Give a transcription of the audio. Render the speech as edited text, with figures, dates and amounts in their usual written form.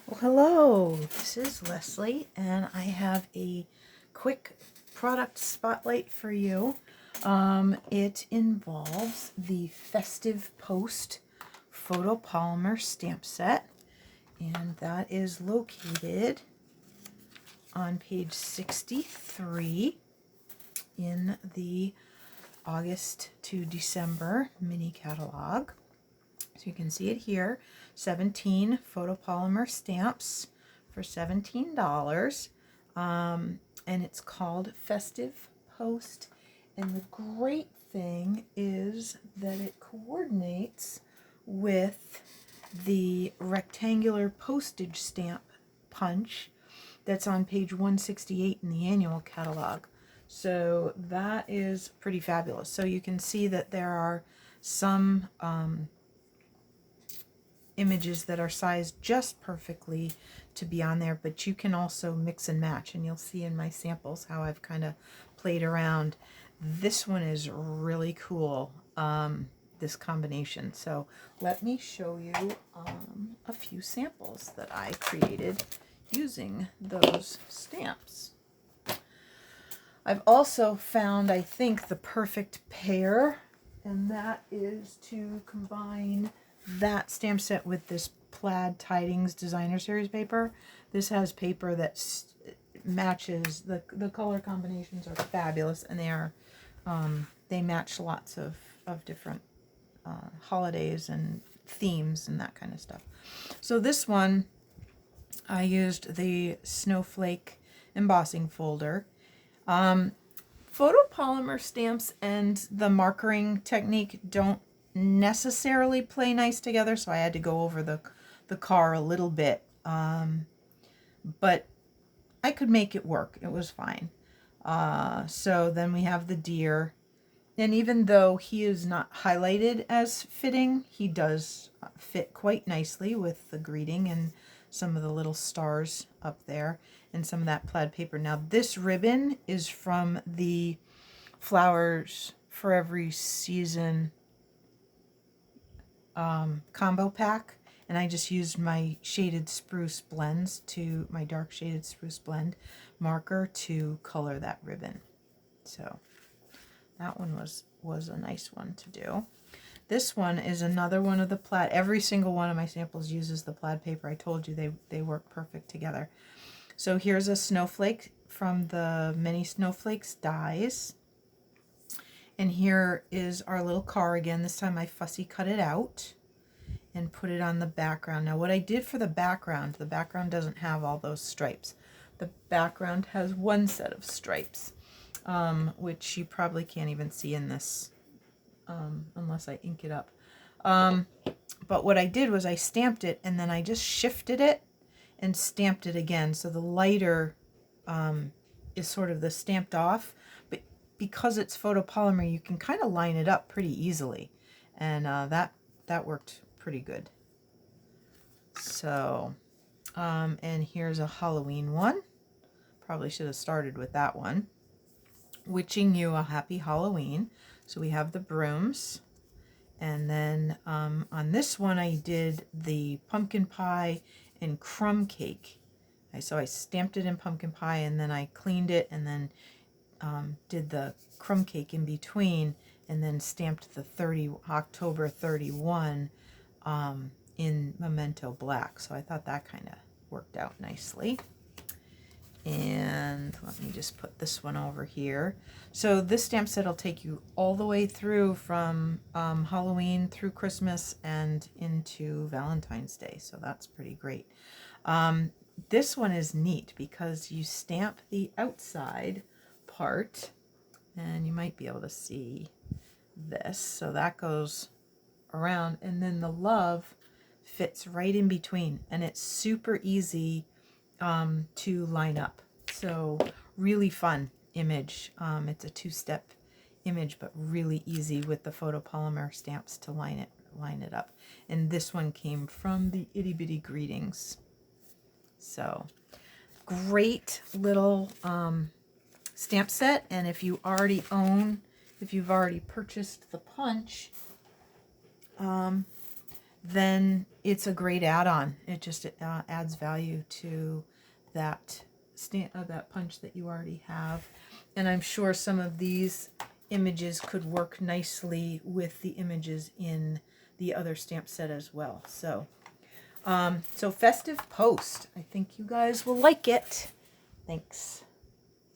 Well, hello, this is Leslie, and I have a quick product spotlight for you. It involves the Festive Post photopolymer stamp set, and that is located on page 63 in the August to December mini catalog. So you can see it here, 17 photopolymer stamps for $17. And it's called Festive Post. And the great thing is that it coordinates with the Rectangular Postage Stamp Punch that's on page 168 in the annual catalog. So that is pretty fabulous. So you can see that there are some images that are sized just perfectly to be on there, but you can also mix and match, and you'll see in my samples how I've kind of played around. This one is really cool, this combination. So let me show you a few samples that I created using those stamps. I've also found, I think, the perfect pair, and that is to combine that stamp set with this plaid Tidings designer series paper. This has paper that matches, the color combinations are fabulous, and they match lots of different holidays and themes and that kind of stuff. So this one, I used the snowflake embossing folder. Photopolymer stamps and the markering technique don't necessarily play nice together, so I had to go over the car a little bit, but I could make it work. It was fine. So then we have the deer, and even though he is not highlighted as fitting, he does fit quite nicely with the greeting and some of the little stars up there and some of that plaid paper. Now this ribbon is from the Flowers for Every Season combo pack, and I just used my shaded spruce blends my dark shaded spruce blend marker to color that ribbon. So that one was a nice one to do. This one is another one of the plaid. Every single one of my samples uses the plaid paper. I told you they work perfect together. So here's a snowflake from the Mini Snowflakes dies. And here is our little car again. This time I fussy cut it out and put it on the background. Now what I did for the background doesn't have all those stripes. The background has one set of stripes, which you probably can't even see in this unless I ink it up. But what I did was I stamped it, and then I just shifted it and stamped it again. So the lighter is sort of the stamped off, but because it's photopolymer, you can kind of line it up pretty easily, and that worked pretty good. So, and here's a Halloween one. Probably should have started with that one. Wishing you a happy Halloween. So we have the brooms, and then on this one I did the pumpkin pie and crumb cake. So I stamped it in pumpkin pie, and then I cleaned it, and then did the crumb cake in between, and then stamped the October 31 in Memento Black. So I thought that kind of worked out nicely. And let me just put this one over here. So this stamp set will take you all the way through from Halloween through Christmas and into Valentine's Day. So that's pretty great. This one is neat because you stamp the outside part, and you might be able to see this. So that goes around, and then the love fits right in between, and it's super easy to line up. So really fun image. It's a two-step image, but really easy with the photopolymer stamps to line it up. And this one came from the Itty Bitty Greetings. So great little stamp set. And if you've already purchased the punch, then it's a great add-on. It just adds value to that that punch that you already have. And I'm sure some of these images could work nicely with the images in the other stamp set as well. So, so Festive Post. I think you guys will like it. Thanks.